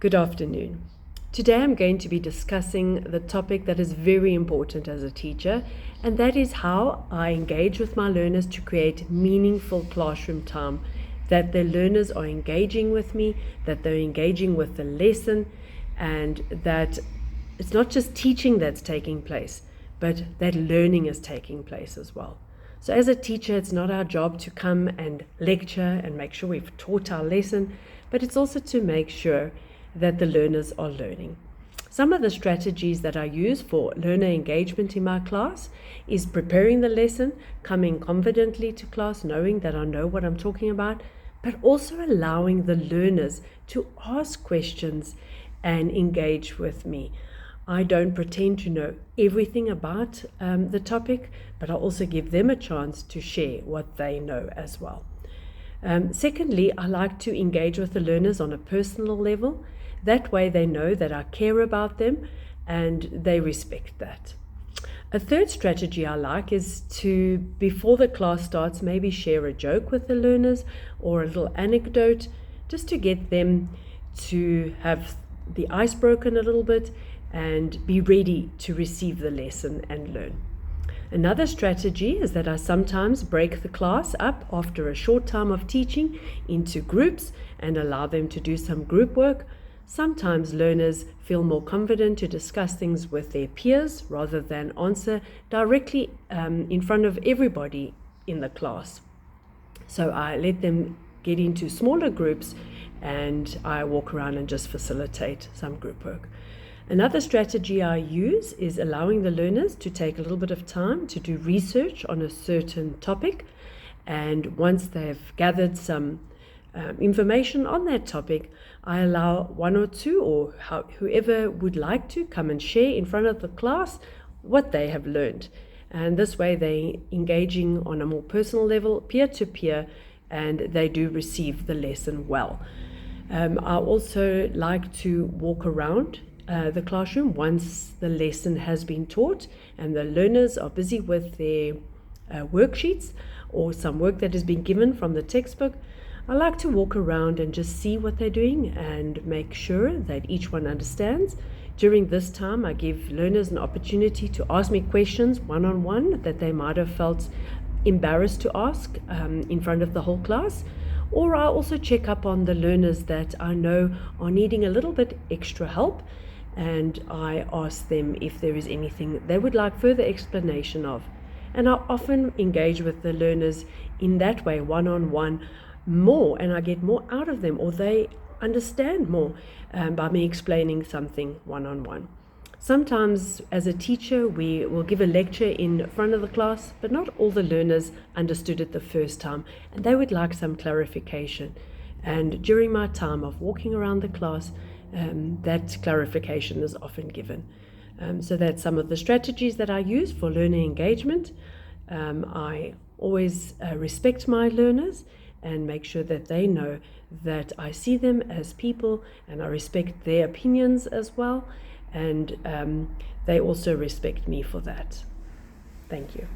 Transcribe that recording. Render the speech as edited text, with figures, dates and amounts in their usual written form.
Good afternoon. Today I'm going to be discussing the topic that is very important as a teacher, and that is how I engage with my learners to create meaningful classroom time, that the learners are engaging with me, that they're engaging with the lesson, and that it's not just teaching that's taking place, but that learning is taking place as well. So as a teacher, it's not our job to come and lecture and make sure we've taught our lesson, but it's also to make sure that the learners are learning. Some of the strategies that I use for learner engagement in my class is preparing the lesson, coming confidently to class, knowing that I know what I'm talking about, but also allowing the learners to ask questions and engage with me. I don't pretend to know everything about the topic, but I also give them a chance to share what they know as well. Secondly, I like to engage with the learners on a personal level. That way they know that I care about them and they respect that. A third strategy I like is to, before the class starts, maybe share a joke with the learners or a little anecdote, just to get them to have the ice broken a little bit and be ready to receive the lesson and learn. Another strategy is that I sometimes break the class up after a short time of teaching into groups and allow them to do some group work. Sometimes learners feel more confident to discuss things with their peers rather than answer directly in front of everybody in the class. So I let them get into smaller groups and I walk around and just facilitate some group work. Another strategy I use is allowing the learners to take a little bit of time to do research on a certain topic, and once they've gathered some information on that topic, I allow one or two or whoever would like to come and share in front of the class what they have learned. And this way they're engaging on a more personal level, peer-to-peer, and they do receive the lesson well. I also like to walk around the classroom once the lesson has been taught and the learners are busy with their worksheets or some work that has been given from the textbook. I like to walk around and just see what they're doing and make sure that each one understands. During this time, I give learners an opportunity to ask me questions one-on-one that they might have felt embarrassed to ask in front of the whole class. Or I also check up on the learners that I know are needing a little bit extra help, and I ask them if there is anything they would like further explanation of. And I often engage with the learners in that way, one-on-one, more, and I get more out of them, or they understand more by me explaining something one-on-one. Sometimes as a teacher we will give a lecture in front of the class, but not all the learners understood it the first time and they would like some clarification. And during my time of walking around the class, that clarification is often given. So that's some of the strategies that I use for learner engagement. I always respect my learners and make sure that they know that I see them as people and I respect their opinions as well, and they also respect me for that. Thank you.